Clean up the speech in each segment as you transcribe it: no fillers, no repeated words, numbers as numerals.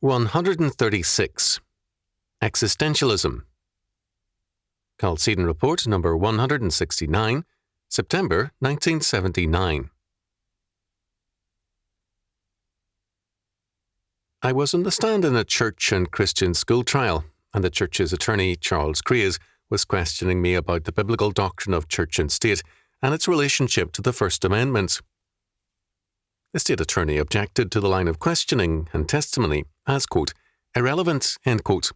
136. Existentialism. Chalcedon Report number 169, September 1979. I was on the stand in a church and Christian school trial, and the church's attorney, Charles Craze, was questioning me about the biblical doctrine of church and state and its relationship to the First Amendment. The state attorney objected to the line of questioning and testimony as, quote, irrelevant, end quote.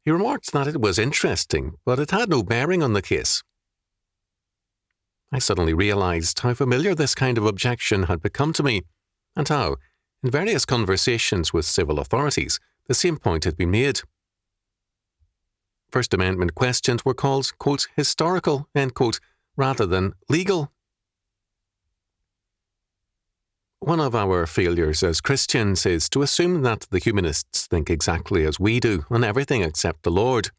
He remarked that it was interesting, but it had no bearing on the case. I suddenly realized how familiar this kind of objection had become to me, and how, in various conversations with civil authorities, the same point had been made. First Amendment questions were called, quote, historical, end quote, rather than legal. One of our failures as Christians is to assume that the humanists think exactly as we do on everything except the Lord.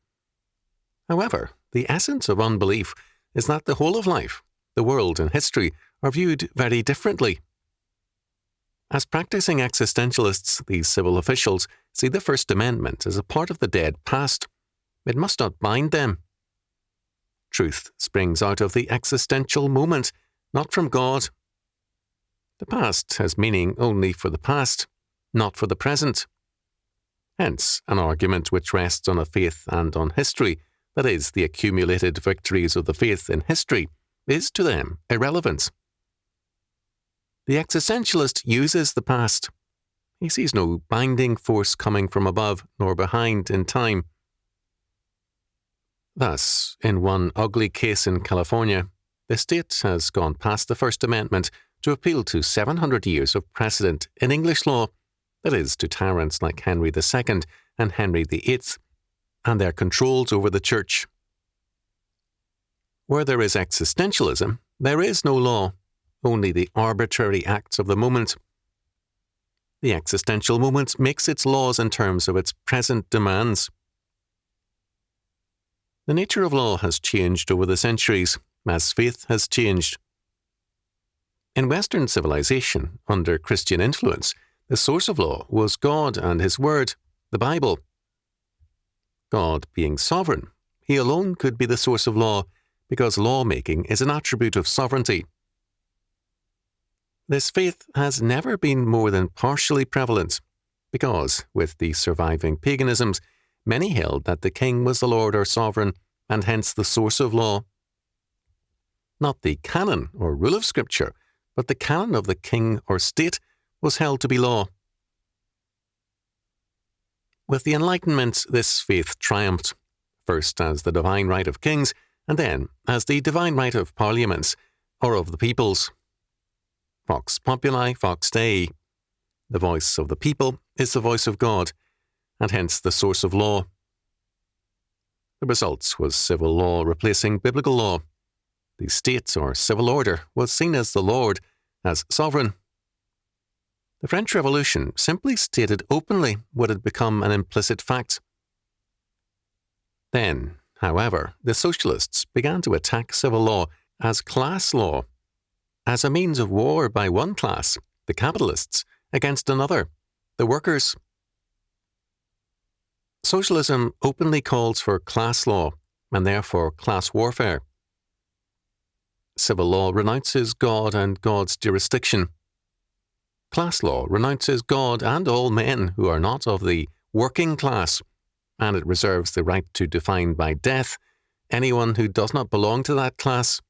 However, the essence of unbelief is that the whole of life, the world and history are viewed very differently. As practicing existentialists, these civil officials see the First Amendment as a part of the dead past. It must not bind them. Truth springs out of the existential moment, not from God. The past has meaning only for the past, not for the present. Hence, an argument which rests on a faith and on history, that is, the accumulated victories of the faith in history, is to them irrelevant. The existentialist uses the past. He sees no binding force coming from above nor behind in time. Thus, in one ugly case in California, the state has gone past the First Amendment to appeal to 700 years of precedent in English law, that is, to tyrants like Henry II and Henry VIII, and their controls over the church. Where there is existentialism, there is no law, only the arbitrary acts of the moment. The existential moment makes its laws in terms of its present demands. The nature of law has changed over the centuries, as faith has changed. In Western civilization, under Christian influence, the source of law was God and His Word, the Bible. God being sovereign, He alone could be the source of law, because law-making is an attribute of sovereignty. This faith has never been more than partially prevalent, because, with the surviving paganisms, many held that the king was the Lord or sovereign, and hence the source of law. Not the canon or rule of Scripture, but the canon of the king or state was held to be law. With the Enlightenment, this faith triumphed, first as the divine right of kings, and then as the divine right of parliaments, or of the peoples. Vox populi, vox Dei. The voice of the people is the voice of God, and hence the source of law. The result was civil law replacing biblical law. The state or civil order was seen as the Lord, as sovereign. The French Revolution simply stated openly what had become an implicit fact. Then, however, the socialists began to attack civil law as class law, as a means of war by one class, the capitalists, against another, the workers. Socialism openly calls for class law, and therefore class warfare. Civil law renounces God and God's jurisdiction. Class law renounces God and all men who are not of the working class, and it reserves the right to define by death anyone who does not belong to that class.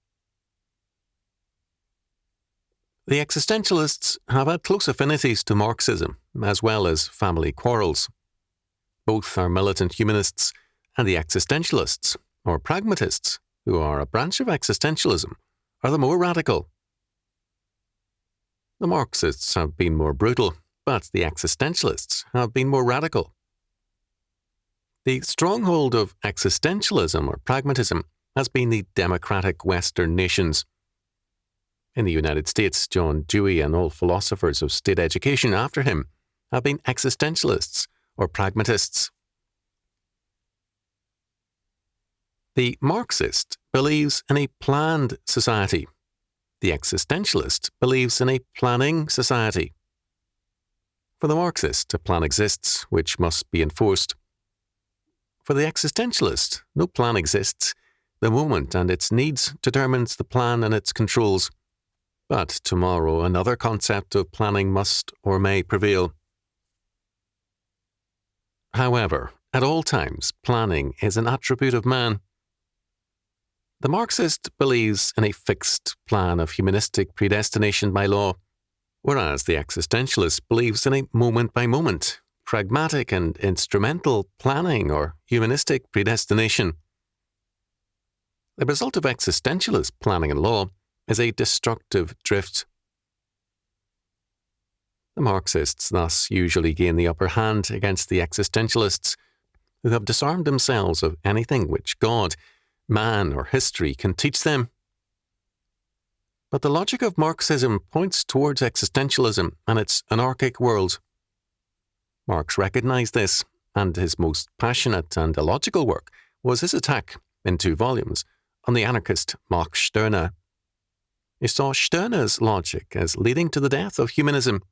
The existentialists have had close affinities to Marxism, as well as family quarrels. Both are militant humanists, and the existentialists, or pragmatists, who are a branch of existentialism, are the more radical. The Marxists have been more brutal, but the existentialists have been more radical. The stronghold of existentialism or pragmatism has been the democratic Western nations. In the United States, John Dewey and all philosophers of state education after him have been existentialists or pragmatists. The Marxist believes in a planned society. The existentialist believes in a planning society. For the Marxist, a plan exists which must be enforced. For the existentialist, no plan exists. The moment and its needs determines the plan and its controls. But tomorrow another concept of planning must or may prevail. However, at all times, planning is an attribute of man. The Marxist believes in a fixed plan of humanistic predestination by law, whereas the existentialist believes in a moment-by-moment, pragmatic and instrumental planning or humanistic predestination. The result of existentialist planning and law is a destructive drift. The Marxists thus usually gain the upper hand against the existentialists, who have disarmed themselves of anything which God, man, or history can teach them. But the logic of Marxism points towards existentialism and its anarchic world. Marx recognized this, and his most passionate and illogical work was his attack, in 2 volumes, on the anarchist Max Stirner. He saw Stirner's logic as leading to the death of humanism.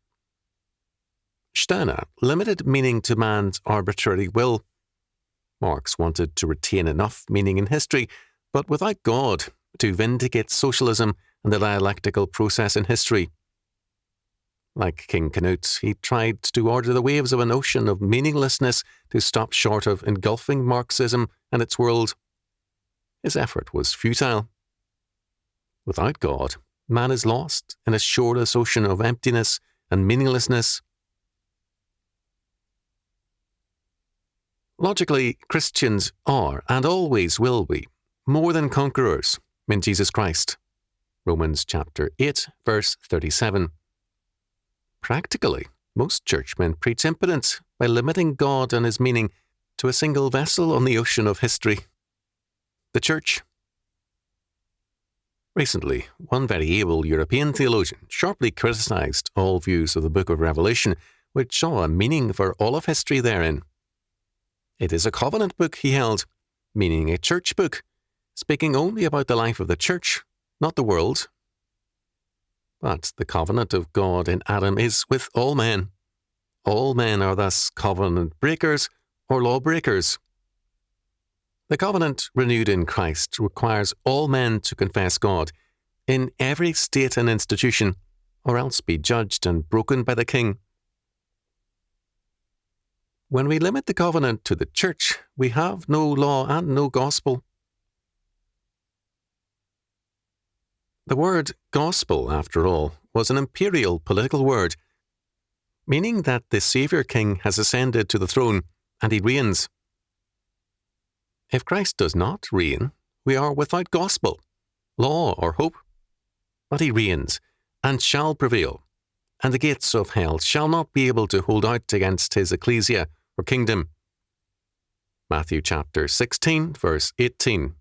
Stirner limited meaning to man's arbitrary will. Marx wanted to retain enough meaning in history, but without God, to vindicate socialism and the dialectical process in history. Like King Canute, he tried to order the waves of an ocean of meaninglessness to stop short of engulfing Marxism and its world. His effort was futile. Without God, man is lost in a shoreless ocean of emptiness and meaninglessness. Logically, Christians are, and always will be, more than conquerors in Jesus Christ. Romans chapter 8, verse 37. Practically, most churchmen preach impotence by limiting God and his meaning to a single vessel on the ocean of history, the Church. Recently, one very able European theologian sharply criticized all views of the book of Revelation, which saw a meaning for all of history therein. It is a covenant book, he held, meaning a church book, speaking only about the life of the church, not the world. But the covenant of God in Adam is with all men. All men are thus covenant breakers or law breakers. The covenant renewed in Christ requires all men to confess God in every state and institution, or else be judged and broken by the King. When we limit the covenant to the church, we have no law and no gospel. The word gospel, after all, was an imperial political word, meaning that the Saviour King has ascended to the throne and he reigns. If Christ does not reign, we are without gospel, law, or hope. But he reigns and shall prevail, and the gates of hell shall not be able to hold out against his ecclesia or kingdom. Matthew chapter 16, verse 18.